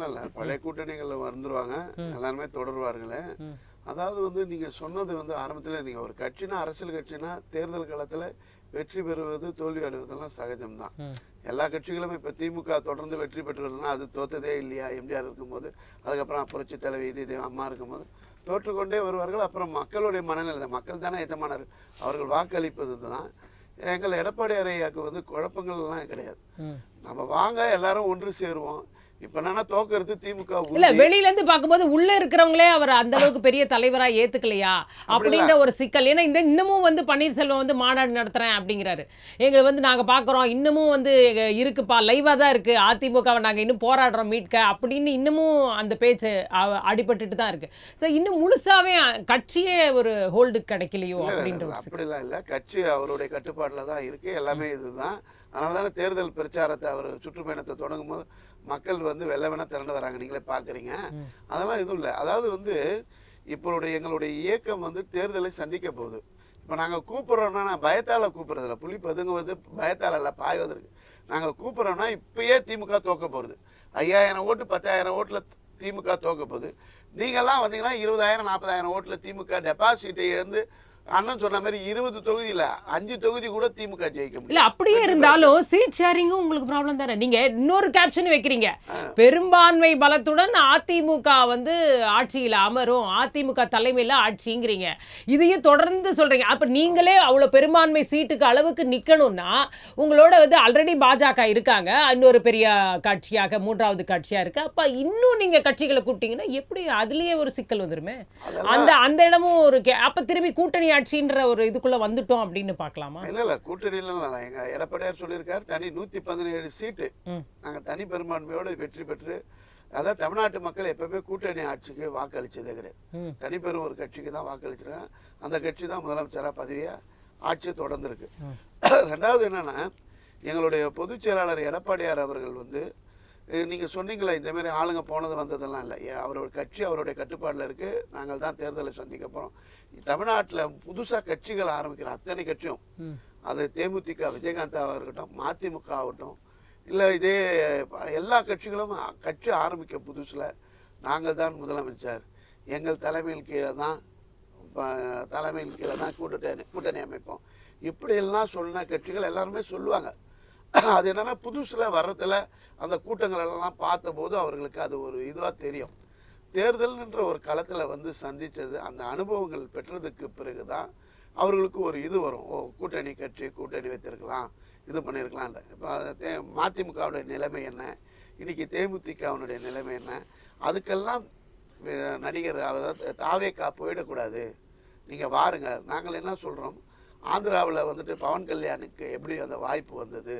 இல்ல பழைய கூட்டணிகள் வந்துருவாங்க, எல்லாருமே தொடருவார்களே. அதாவது வந்து நீங்க சொன்னது வந்து ஆரம்பத்தில் நீங்க ஒரு கட்சினா, அரசியல் கட்சினா தேர்தல் காலத்துல வெற்றி பெறுவது தோல்வி அடைவதெல்லாம் சகஜம்தான். எல்லா கட்சிகளும் இப்ப திமுக தொடர்ந்து வெற்றி பெற்றுனா அது தோத்ததே இல்லையா? எம்ஜிஆர் இருக்கும்போது, அதுக்கப்புறம் புரட்சி தலைவி இது அம்மா இருக்கும்போது தோற்றுக்கொண்டே வருவார்கள். அப்புறம் மக்களுடைய மனநிலை, மக்கள் தானே எஜமானர், அவர்கள் வாக்களிப்பது தான். எங்கள் எடப்பாடி ஐயாவுக்கு வந்து குழப்பங்கள்லாம் கிடையாது. நம்ம வாங்க எல்லாரும் ஒன்று சேருவோம். இப்ப என்னன்னா தோக்கிறது திமுக இல்ல, வெளியில இருந்து பார்க்கும்போது உள்ள இருக்கிறவங்களே அவர் அந்த அளவுக்கு பெரிய தலைவரா ஏத்துக்கலையா அப்படின்ற ஒரு சிக்கல். ஏன்னா இன்னமும் வந்து பன்னீர்செல்வம் வந்து மாநாடு நடத்துறேன் அப்படிங்கிறாரு. எங்களை வந்து நாங்க பாக்குறோம், இன்னமும் வந்து இருக்குப்பா, லைவா தான் இருக்கு, அதிமுகவை நாங்க இன்னும் போராடுறோம் மீட்க அப்படின்னு இன்னமும் அந்த பேச்சு அடிபட்டுட்டு தான் இருக்கு. ஸோ இன்னும் முழுசாவே கட்சியே ஒரு ஹோல்டு கிடைக்கலையோ அப்படின்ற. அப்படிலாம் இல்லை, கட்சி அவருடைய கட்டுப்பாட்டுல தான் இருக்கு, எல்லாமே இதுதான். அதனால தானே தேர்தல் பிரச்சாரத்தை அவர் சுற்றுப்பயணத்தை தொடங்கும் போது மக்கள் வந்து வெள்ளவென திரண்டு வராங்க, நீங்களே பார்க்குறீங்க. அதெல்லாம் எதுவும் இல்லை. அதாவது வந்து எங்களுடைய இயக்கம் வந்து தேர்தலை சந்திக்க போகுது. இப்போ நாங்கள் கூப்பிட்றோன்னா பயத்தால் கூப்பிட்றதில்ல, புலி பதுங்குவது பயத்தால் இல்லை, பாய்வதற்கு. நாங்கள் கூப்பிட்றோன்னா இப்பயே திமுக தோக்க போகிறது. 5000 ஓட்டு 10,000 ஓட்டில் திமுக தோக்க போகுது. நீங்கள்லாம் வந்தீங்கன்னா 20,000 40,000 ஓட்டில் திமுக டெபாசிட்டை இழந்து, அண்ணன் சொன்ன மாதிரி 20 தொகுதியில் 5 தொகுதி கூட திமுக ஜெயிக்க முடியும். இல்ல, அப்படியே இருந்தாலும் சீட் ஷேரிங்கும் உங்களுக்கு ப்ராப்ளம் தானே. நீங்க இன்னொரு கேப்ஷன் வைக்கிறீங்க, பெரும்பான்மை பலத்துடன் அதிமுக வந்து ஆட்சியில் அமரும், அதிமுக தலைமையில் ஆட்சிங்கிறீங்க. இதையும் தொடர்ந்து சொல்றீங்க. அப்ப நீங்களே அவ்வளவு பெரும்பான்மை சீட்டுக்கு அளவுக்கு நிக்கணும்னா உங்களோட வந்து ஆல்ரெடி பாஜக இருக்காங்க, இன்னொரு பெரிய கட்சியாக மூன்றாவது கட்சியா இருக்கு. அப்ப இன்னும் நீங்க கட்சிகளை கூப்பிட்டீங்கன்னா எப்படி? அதுலயே ஒரு சிக்கல் வந்துருமே. அந்த இடமும் ஒரு அப்ப திரும்பி கூட்டணி ஆட்சின்ற ஒரு இதுக்குள்ள வந்துட்டோம் அப்படின்னு பார்க்கலாமா? இல்ல கூட்டணியில எங்க எடப்பாடியார் சொல்லியிருக்காரு, தனி 117 சீட்டு நாங்க தனி பெரும்பான்மையோடு வெற்றி பெற்று, அதாவது தமிழ்நாட்டு மக்கள் எப்பவுமே கூட்டணி ஆட்சிக்கு வாக்களிச்சதே கிடையாது. தனிப்பெரும் ஒரு கட்சிக்கு தான் வாக்களிச்சிருக்காங்க. அந்த கட்சி தான் முதலமைச்சரா பதவியா ஆட்சியை தொடர்ந்து இருக்கு. ரெண்டாவது என்னன்னா, எங்களுடைய பொதுச் செயலாளர் எடப்பாடியார் அவர்கள் வந்து, நீங்க சொன்னீங்களா இந்த மாதிரி ஆளுங்க போனது வந்ததெல்லாம் இல்லை, அவரோட கட்சி அவருடைய கட்டுப்பாட்டில் இருக்கு, நாங்கள் தான் தேர்தலை சந்திக்க போறோம். தமிழ்நாட்டில் புதுசா கட்சிகள் ஆரம்பிக்கிற அத்தனை கட்சியும், அது தேமுதிக விஜயகாந்தாவாக இருக்கட்டும், மதிமுக ஆகட்டும், இல்லை இதே எல்லா கட்சிகளும் கட்சி ஆரம்பிக்க புதுசுல நாங்கள் தான் முதலமைச்சர், எங்கள் தலைமையில் கீழே தான் கூட்டணி அமைப்போம் இப்படியெல்லாம் சொன்ன கட்சிகள் எல்லாருமே சொல்லுவாங்க. அது என்னன்னா புதுசுல வர்றதுல அந்த கூட்டங்கள் எல்லாம் பார்த்தபோது அவர்களுக்கு அது ஒரு இதுவாக தெரியும். தேர்தல்ன்ற ஒரு களத்தில் வந்து சந்தித்தது, அந்த அனுபவங்கள் பெற்றதுக்கு பிறகு தான் அவர்களுக்கு ஒரு இது வரும். ஓ, கூட்டணி கட்சி கூட்டணி வைத்திருக்கலாம், இது பண்ணியிருக்கலாம். இப்போ மதிமுகவுடைய நிலைமை என்ன, இன்னைக்கு தேமுதிகவுடைய நிலைமை என்ன, அதுக்கெல்லாம் நடிகர் தாவேக்கா போயிடக்கூடாது, நீங்கள் வாருங்க. நாங்கள் என்ன சொல்கிறோம், ஆந்திராவில் வந்துட்டு பவன் கல்யாணுக்கு எப்படி அந்த வாய்ப்பு வந்தது,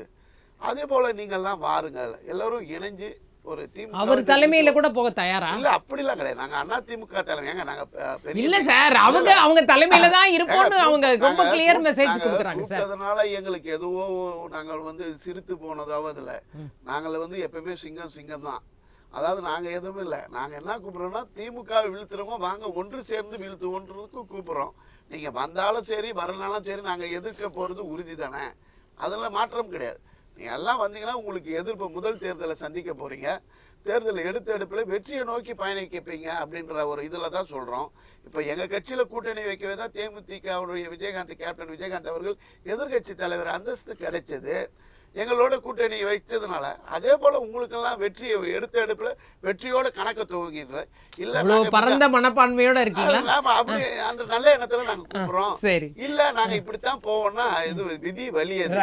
அதே போல் நீங்கள்லாம் வாருங்கள், எல்லோரும் இணைஞ்சு ஒரு திமுக அவர் தலைமையில கூட போக தயாரா? இல்ல அப்படிலாம் கிடையாது. நாங்க அதிமுக தலைமையாங்க, நாங்க இல்ல சார், அவங்க தலைமையில தான் இருப்போம்னு அவங்க ரொம்ப கிளியர் மெசேஜ் கொடுக்குறாங்க சார். அதனால எங்களுக்கு எதுவோ நாங்கள் வந்து சிரித்து போனதாவது இல்லை. நாங்கள் வந்து எப்பவுமே சிங்கம் தான். அதாவது நாங்க எதுவும் இல்லை, நாங்க என்ன கூப்பிடுறோம்னா திமுக வீழ்த்துறோமோ வாங்க ஒன்று சேர்ந்து வீழ்த்துவோன்றதுக்கு கூப்பிடுறோம். நீங்க வந்தாலும் சரி வரலனாலும் சரி நாங்க எதிர்க்க போறது உறுதி தானே, அதெல்லாம் மாற்றம் கிடையாது. நீங்கள் எல்லாம் வந்தீங்கன்னா உங்களுக்கு எதிர்ப்பு, முதல் தேர்தலை சந்திக்க போகிறீங்க, தேர்தலை எடுப்பில் வெற்றியை நோக்கி பயணிக்கப்பீங்க அப்படின்ற ஒரு இதில் தான் சொல்கிறோம். இப்போ எங்கள் கட்சியில் கூட்டணி வைக்கவே தான் தேமுதிகவுடைய கேப்டன் விஜயகாந்த் அவர்கள் எதிர்கட்சி தலைவர் அந்தஸ்து கிடைச்சது. எங்களோட கூட்டணி வைத்ததுனால அதே போல உங்களுக்கெல்லாம் வெற்றியை எடுப்பில் வெற்றியோட கணக்க துவங்கிடுற இல்ல பரந்த மனப்பான்மையோட இருக்கீங்களா? அப்படி அந்த நல்ல எண்ணத்துல நாங்கள் கூப்பிடுறோம். இல்ல நாங்க இப்படித்தான் போவோம்னா இது விதி வலியது.